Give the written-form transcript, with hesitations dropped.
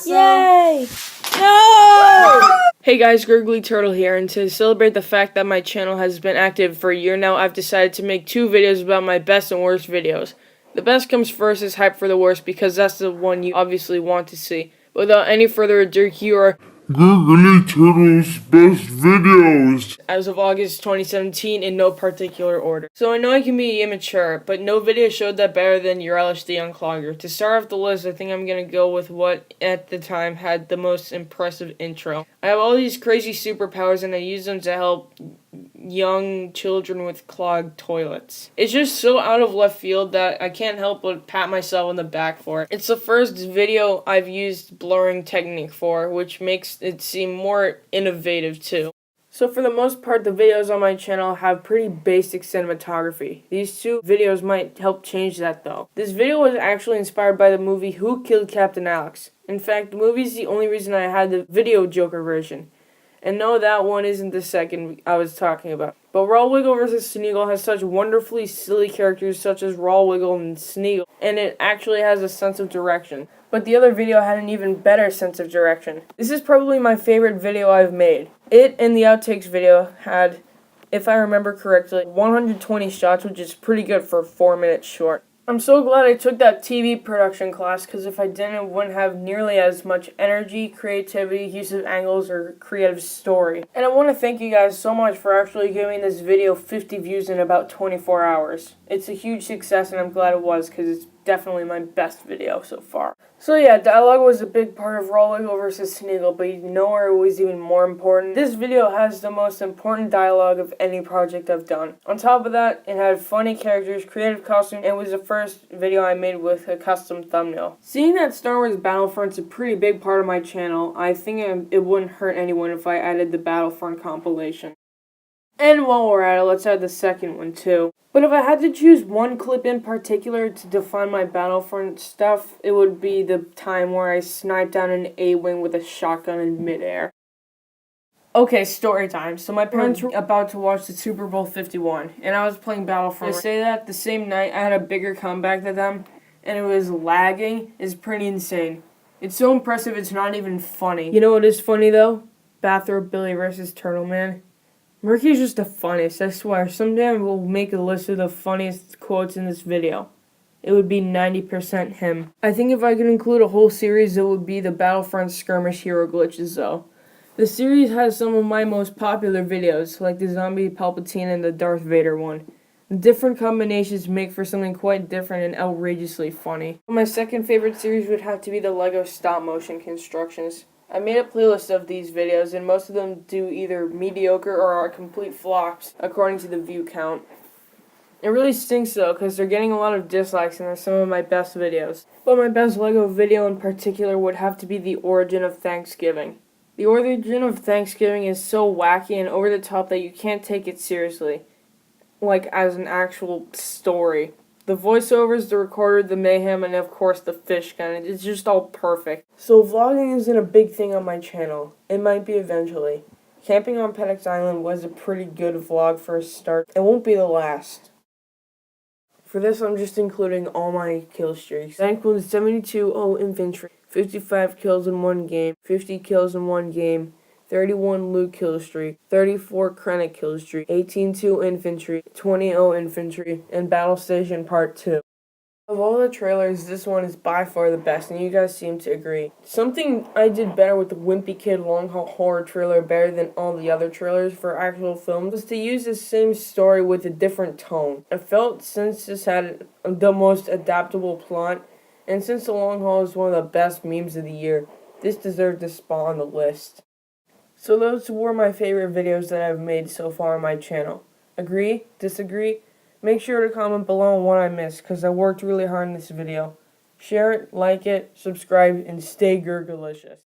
Yay! No! Hey guys, Gurglyturtle here, and to celebrate the fact that my channel has been active for a year now, I've decided to make 2 videos about my best and worst videos. The best comes first is hype for the worst, because that's the one you obviously want to see. Without any further ado, here are Gurglyturtle's best videos as of August 2017 in no particular order. So I know I can be immature, but no video showed that better than Areal the Unclogger. To start off the list, I think I'm gonna go with what at the time had the most impressive intro. I have all these crazy superpowers and I use them to help young children with clogged toilets. It's just so out of left field that I can't help but pat myself on the back for it. It's the first video I've used blurring technique for, which makes it seem more innovative too. So for the most part, the videos on my channel have pretty basic cinematography. These 2 videos might help change that though. This video was actually inspired by the movie Who Killed Captain Alex. In fact, the movie is the only reason I had the video Joker version. And no, that one isn't the second I was talking about. But Rolwigol vs. Sneegle has such wonderfully silly characters such as Rolwigol and Sneegle, and it actually has a sense of direction. But the other video had an even better sense of direction. This is probably my favorite video I've made. It and the outtakes video had, if I remember correctly, 120 shots, which is pretty good for 4 minutes short. I'm so glad I took that TV production class, because if I didn't, it wouldn't have nearly as much energy, creativity, use of angles, or creative story. And I want to thank you guys so much for actually giving this video 50 views in about 24 hours. It's a huge success, and I'm glad it was, because it's definitely my best video so far. So yeah, dialogue was a big part of Rolwigol vs. Sneegle, but you know where it was even more important? This video has the most important dialogue of any project I've done. On top of that, it had funny characters, creative costumes, and it was the first video I made with a custom thumbnail. Seeing that Star Wars Battlefront's a pretty big part of my channel, I think it wouldn't hurt anyone if I added the Battlefront Compilation. And while we're at it, let's add the second one too. But if I had to choose one clip in particular to define my Battlefront stuff, it would be the time where I sniped down an A-wing with a shotgun in midair. Okay, story time. So my parents were about to watch the Super Bowl 51, and I was playing Battlefront. To say that the same night I had a bigger comeback than them, and it was lagging, is pretty insane. It's so impressive it's not even funny. You know what is funny though? Bathrobe Billy versus Turtle Man. Murky's just the funniest, I swear. Someday we'll make a list of the funniest quotes in this video. It would be 90% him. I think if I could include a whole series, it would be the Battlefront Skirmish hero glitches though. The series has some of my most popular videos, like the Zombie Palpatine and the Darth Vader one. The different combinations make for something quite different and outrageously funny. My second favorite series would have to be the LEGO stop motion constructions. I made a playlist of these videos, and most of them do either mediocre or are complete flops, according to the view count. It really stinks though, because they're getting a lot of dislikes and they're some of my best videos. But my best LEGO video in particular would have to be the Origin of Thanksgiving. The Origin of Thanksgiving is so wacky and over the top that you can't take it seriously, like as an actual story. The voiceovers, the recorder, the mayhem, and of course the fish gun. It's just all perfect. So vlogging isn't a big thing on my channel. It might be eventually. Camping on Peddocks Island was a pretty good vlog for a start. It won't be the last. For this, I'm just including all my kill streaks. That includes 72 infantry, 55 kills in one game, 50 kills in one game, 31 loot kill streak, 34 Krennic kill streak, 18-2 infantry, 20-0 infantry, and Battle Station Part 2. Of all the trailers, this one is by far the best, and you guys seem to agree. Something I did better with the Wimpy Kid Long Haul Horror trailer better than all the other trailers for actual films was to use the same story with a different tone. I felt since this had the most adaptable plot, and since the Long Haul is one of the best memes of the year, this deserved to spawn on the list. So those were my favorite videos that I've made so far on my channel. Agree? Disagree? Make sure to comment below on what I missed, because I worked really hard in this video. Share it, like it, subscribe, and stay Gurglicious.